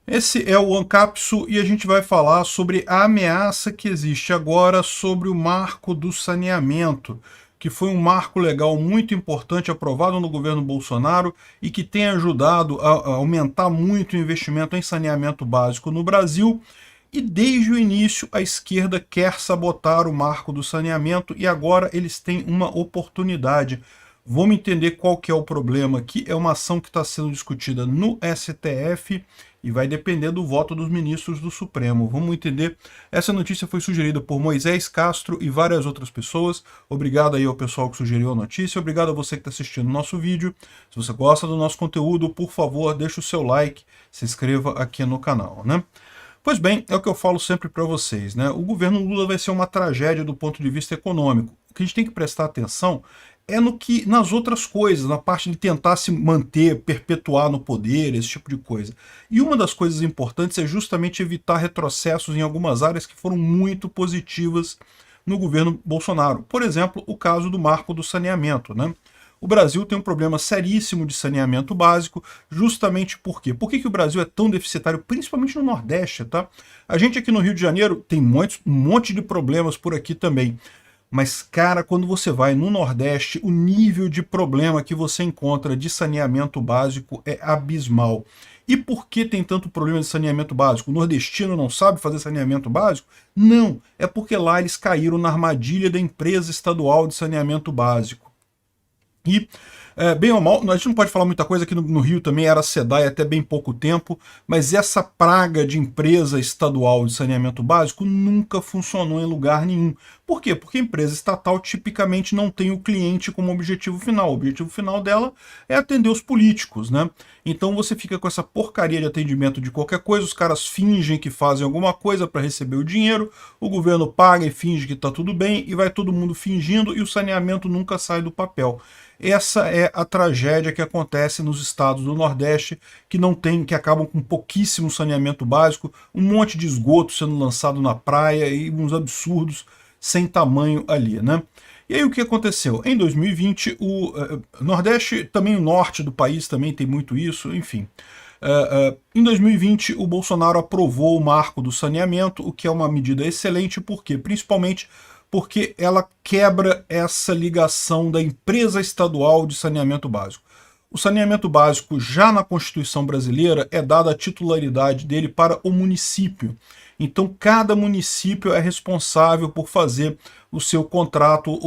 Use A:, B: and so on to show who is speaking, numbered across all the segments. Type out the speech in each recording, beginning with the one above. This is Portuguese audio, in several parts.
A: Esse é o Ancapsu e a gente vai falar sobre a ameaça que existe agora sobre o marco do saneamento, que foi um marco legal muito importante aprovado no governo Bolsonaro e que tem ajudado a aumentar muito o investimento em saneamento básico no Brasil. E desde o início a esquerda quer sabotar o marco do saneamento e agora eles têm uma oportunidade. Vamos entender qual que é o problema aqui. É uma ação que está sendo discutida no STF e vai depender do voto dos ministros do Supremo. Vamos entender. Essa notícia foi sugerida por Moisés Castro e várias outras pessoas. Obrigado aí ao pessoal que sugeriu a notícia. Obrigado a você que está assistindo o nosso vídeo. Se você gosta do nosso conteúdo, por favor, deixe o seu like, se inscreva aqui no canal, né? Pois bem, é o que eu falo sempre para vocês, né? O governo Lula vai ser uma tragédia do ponto de vista econômico. O que a gente tem que prestar atenção é nas outras coisas, na parte de tentar se manter, perpetuar no poder, esse tipo de coisa. E uma das coisas importantes é justamente evitar retrocessos em algumas áreas que foram muito positivas no governo Bolsonaro. Por exemplo, o caso do marco do saneamento, né? O Brasil tem um problema seríssimo de saneamento básico, justamente por quê? Por que o Brasil é tão deficitário, principalmente no Nordeste, tá? A gente aqui no Rio de Janeiro tem um monte de problemas por aqui também. Mas, cara, quando você vai no Nordeste, o nível de problema que você encontra de saneamento básico é abismal. E por que tem tanto problema de saneamento básico? O nordestino não sabe fazer saneamento básico? Não, é porque lá eles caíram na armadilha da empresa estadual de saneamento básico. E, bem ou mal, a gente não pode falar muita coisa, aqui no Rio também era SEDAI até bem pouco tempo, mas essa praga de empresa estadual de saneamento básico nunca funcionou em lugar nenhum. Por quê? Porque a empresa estatal tipicamente não tem o cliente como objetivo final. O objetivo final dela é atender os políticos, né? Então você fica com essa porcaria de atendimento de qualquer coisa, os caras fingem que fazem alguma coisa para receber o dinheiro, o governo paga e finge que está tudo bem, e vai todo mundo fingindo, e o saneamento nunca sai do papel. Essa é a tragédia que acontece nos estados do Nordeste, que acabam com pouquíssimo saneamento básico, um monte de esgoto sendo lançado na praia e uns absurdos sem tamanho ali, né? E aí o que aconteceu? Em 2020, o Nordeste, também o norte do país também tem muito isso, enfim. Em 2020, o Bolsonaro aprovou o marco do saneamento, o que é uma medida excelente, por quê? Principalmente porque ela quebra essa ligação da empresa estadual de saneamento básico. O saneamento básico, já na Constituição brasileira, é dada a titularidade dele para o município. Então, cada município é responsável por fazer o seu contrato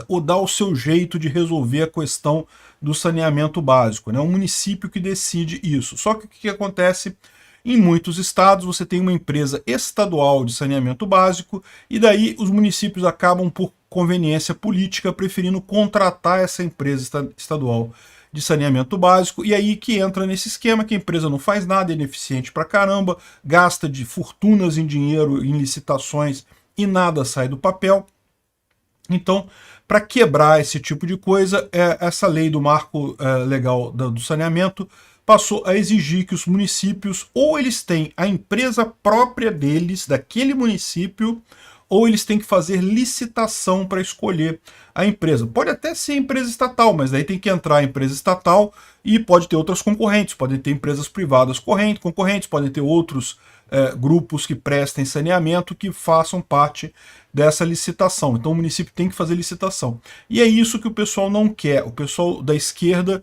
A: ou dar o seu jeito de resolver a questão do saneamento básico. É um município que decide isso. Só que o que acontece? Em muitos estados você tem uma empresa estadual de saneamento básico e daí os municípios acabam, por conveniência política, preferindo contratar essa empresa estadual de saneamento básico, e aí que entra nesse esquema que a empresa não faz nada, é ineficiente pra caramba, gasta de fortunas em dinheiro em licitações e nada sai do papel. Então, para quebrar esse tipo de coisa, essa lei do marco legal do saneamento passou a exigir que os municípios, ou eles têm a empresa própria deles, daquele município, ou eles têm que fazer licitação para escolher a empresa. Pode até ser empresa estatal, mas daí tem que entrar a empresa estatal e pode ter outras concorrentes, podem ter empresas privadas concorrentes, podem ter outros grupos que prestem saneamento que façam parte dessa licitação. Então o município tem que fazer licitação. E é isso que o pessoal não quer. O pessoal da esquerda,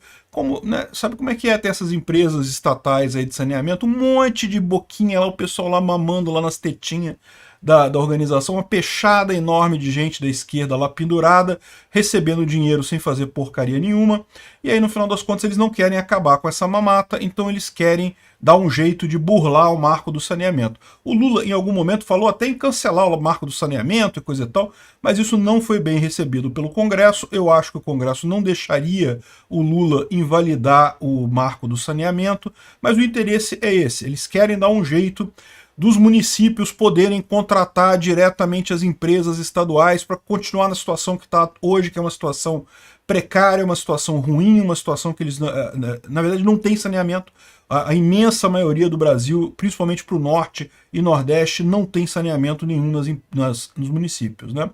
A: sabe como é que é? Tem essas empresas estatais aí de saneamento, um monte de boquinha lá, o pessoal lá mamando lá nas tetinhas da organização, uma peixada enorme de gente da esquerda lá pendurada, recebendo dinheiro sem fazer porcaria nenhuma, e aí no final das contas eles não querem acabar com essa mamata, então eles querem dar um jeito de burlar o marco do saneamento. O Lula em algum momento falou até em cancelar o marco do saneamento e coisa e tal, mas isso não foi bem recebido pelo Congresso. Eu acho que o Congresso não deixaria o Lula invalidar o marco do saneamento, mas o interesse é esse, eles querem dar um jeito dos municípios poderem contratar diretamente as empresas estaduais para continuar na situação que está hoje, que é uma situação precária, uma situação ruim, uma situação que eles, na verdade, não tem saneamento. A imensa maioria do Brasil, principalmente para o norte e nordeste, não tem saneamento nenhum nos municípios, né?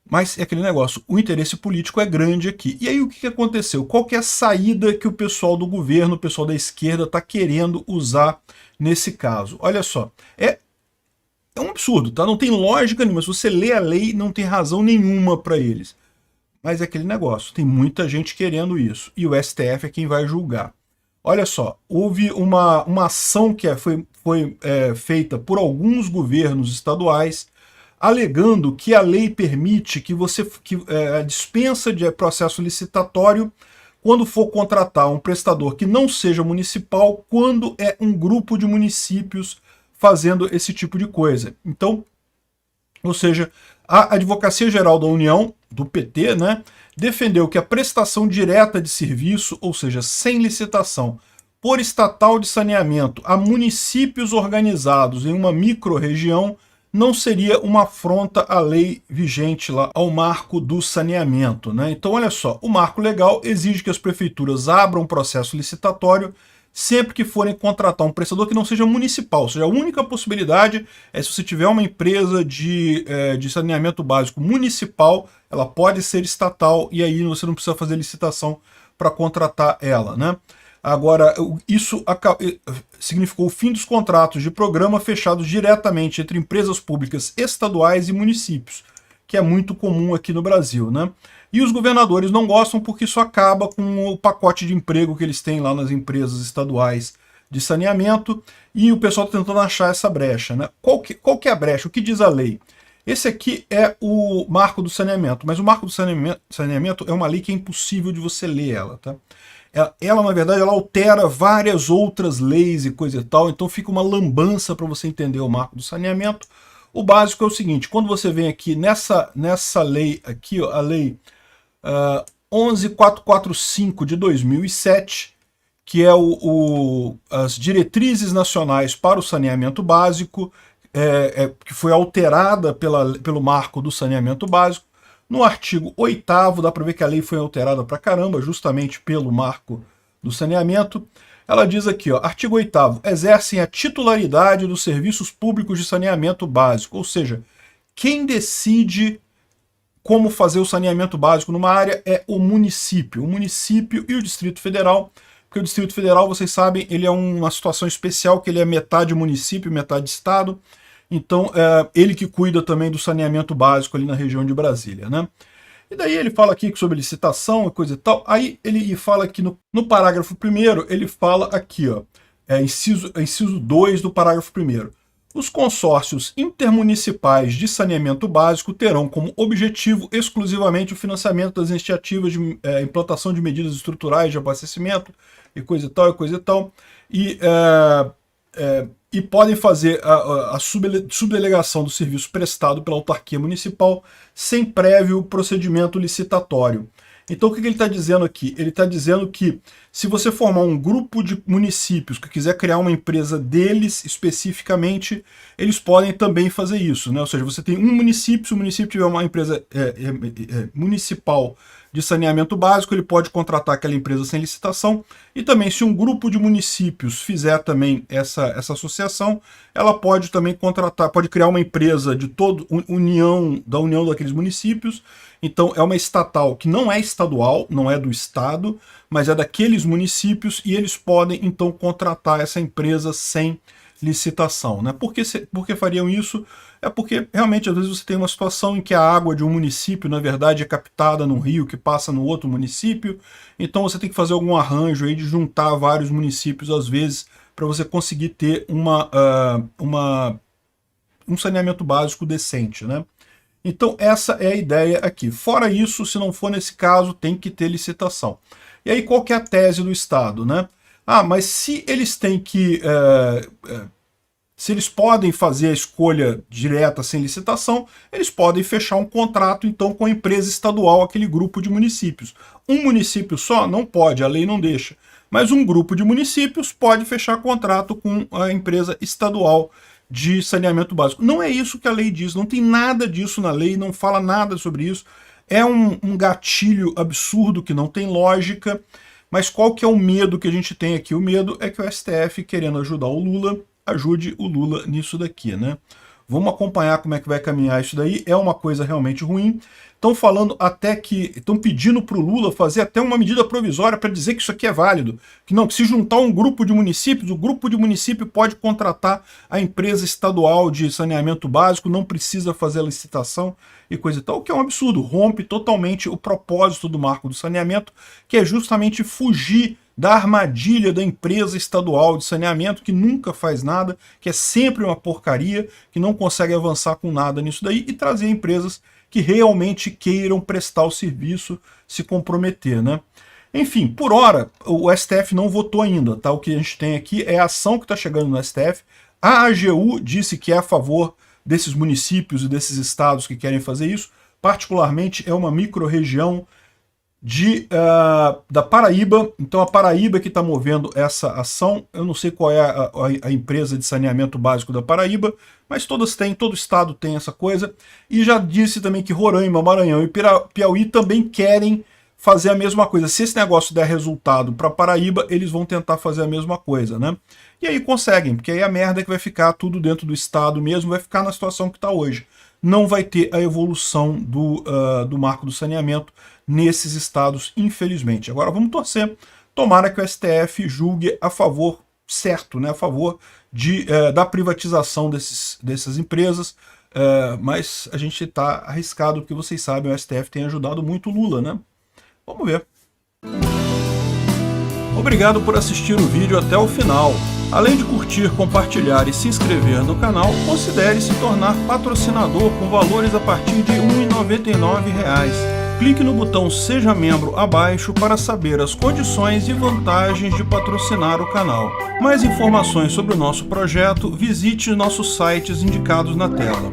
A: Mas é aquele negócio, o interesse político é grande aqui. E aí o que aconteceu? Qual que é a saída que o pessoal do governo, o pessoal da esquerda está querendo usar nesse caso? Olha só, é um absurdo, tá? Não tem lógica nenhuma. Se você lê a lei, não tem razão nenhuma para eles. Mas é aquele negócio, tem muita gente querendo isso. E o STF é quem vai julgar. Olha só, houve uma ação que foi feita por alguns governos estaduais, alegando que a lei permite que a dispensa de processo licitatório quando for contratar um prestador que não seja municipal, quando é um grupo de municípios fazendo esse tipo de coisa. Então, ou seja, a Advocacia Geral da União, do PT, né, defendeu que a prestação direta de serviço, ou seja, sem licitação, por estatal de saneamento a municípios organizados em uma microrregião não seria uma afronta à lei vigente lá, ao marco do saneamento, né? Então, olha só, o marco legal exige que as prefeituras abram um processo licitatório sempre que forem contratar um prestador que não seja municipal. Ou seja, a única possibilidade é se você tiver uma empresa de saneamento básico municipal, ela pode ser estatal e aí você não precisa fazer licitação para contratar ela, né? Agora, isso significou o fim dos contratos de programa fechados diretamente entre empresas públicas estaduais e municípios, que é muito comum aqui no Brasil, né? E os governadores não gostam porque isso acaba com o pacote de emprego que eles têm lá nas empresas estaduais de saneamento, e o pessoal está tentando achar essa brecha, né? Qual que é a brecha? O que diz a lei? Esse aqui é o marco do saneamento, mas o marco do saneamento é uma lei que é impossível de você ler ela, tá? Ela, na verdade, ela altera várias outras leis e coisa e tal, então fica uma lambança para você entender o marco do saneamento. O básico é o seguinte, quando você vem aqui nessa lei aqui, ó, a lei 11445 de 2007, que é as diretrizes nacionais para o saneamento básico, que foi alterada pelo marco do saneamento básico. No artigo 8º, dá para ver que a lei foi alterada para caramba, justamente pelo marco do saneamento. Ela diz aqui, ó, artigo 8º, exercem a titularidade dos serviços públicos de saneamento básico, ou seja, quem decide como fazer o saneamento básico numa área é o município e o Distrito Federal, porque o Distrito Federal, vocês sabem, ele é uma situação especial, que ele é metade município, metade estado. Então, ele que cuida também do saneamento básico ali na região de Brasília, né? E daí ele fala aqui sobre licitação e coisa e tal. Aí ele fala aqui no parágrafo 1º, ele fala aqui, ó, inciso 2 do parágrafo 1º. Os consórcios intermunicipais de saneamento básico terão como objetivo exclusivamente o financiamento das iniciativas de implantação de medidas estruturais de abastecimento e coisa e tal, e podem fazer a subdelegação do serviço prestado pela autarquia municipal sem prévio procedimento licitatório. Então o que ele está dizendo aqui? Ele está dizendo que se você formar um grupo de municípios que quiser criar uma empresa deles especificamente, eles podem também fazer isso, né? Ou seja, você tem um município, se o município tiver uma empresa municipal de saneamento básico, ele pode contratar aquela empresa sem licitação, e também se um grupo de municípios fizer também essa associação, ela pode também pode criar uma empresa de da união daqueles municípios. Então é uma estatal que não é estadual, não é do estado, mas é daqueles municípios, e eles podem então contratar essa empresa sem licitação, né? Por que fariam isso? É porque realmente às vezes você tem uma situação em que a água de um município, na verdade, é captada num rio que passa no outro município, então você tem que fazer algum arranjo aí de juntar vários municípios às vezes para você conseguir ter um saneamento básico decente, né? Então essa é a ideia aqui. Fora isso, se não for nesse caso, tem que ter licitação. E aí qual que é a tese do Estado, né? Mas se eles têm que... se eles podem fazer a escolha direta sem licitação, eles podem fechar um contrato então com a empresa estadual, aquele grupo de municípios. Um município só não pode, a lei não deixa. Mas um grupo de municípios pode fechar contrato com a empresa estadual de saneamento básico. Não é isso que a lei diz, não tem nada disso na lei, não fala nada sobre isso. É um gatilho absurdo que não tem lógica, mas qual que é o medo que a gente tem aqui? O medo é que o STF, querendo ajudar o Lula, ajude o Lula nisso daqui, né? Vamos acompanhar como é que vai caminhar isso daí. É uma coisa realmente ruim. Estão falando até que... Estão pedindo para o Lula fazer até uma medida provisória para dizer que isso aqui é válido. Que não, que se juntar um grupo de municípios, o grupo de município pode contratar a empresa estadual de saneamento básico, não precisa fazer a licitação e coisa e tal, o que é um absurdo. Rompe totalmente o propósito do marco do saneamento, que é justamente fugir da armadilha da empresa estadual de saneamento, que nunca faz nada, que é sempre uma porcaria, que não consegue avançar com nada nisso daí, e trazer empresas que realmente queiram prestar o serviço, se comprometer, né? Enfim, por hora, o STF não votou ainda, tá? O que a gente tem aqui é a ação que está chegando no STF. A AGU disse que é a favor desses municípios e desses estados que querem fazer isso, particularmente é uma micro-região da Paraíba. Então a Paraíba que está movendo essa ação. Eu não sei qual é a empresa de saneamento básico da Paraíba, mas todas têm, todo estado tem essa coisa. E já disse também que Roraima, Maranhão e Piauí também querem fazer a mesma coisa. Se esse negócio der resultado para Paraíba, eles vão tentar fazer a mesma coisa, né? E aí conseguem, porque aí a merda é que vai ficar tudo dentro do estado mesmo, vai ficar na situação que está hoje. Não vai ter a evolução do marco do saneamento nesses estados, infelizmente. Agora vamos torcer, tomara que o STF julgue a favor, certo, né, a favor da privatização dessas empresas, mas a gente está arriscado, porque vocês sabem, o STF tem ajudado muito o Lula, né? Vamos ver. Obrigado por assistir o vídeo até o final. Além de curtir, compartilhar e se inscrever no canal, considere se tornar patrocinador com valores a partir de R$ 1,99. Clique no botão Seja Membro abaixo para saber as condições e vantagens de patrocinar o canal. Mais informações sobre o nosso projeto, visite nossos sites indicados na tela.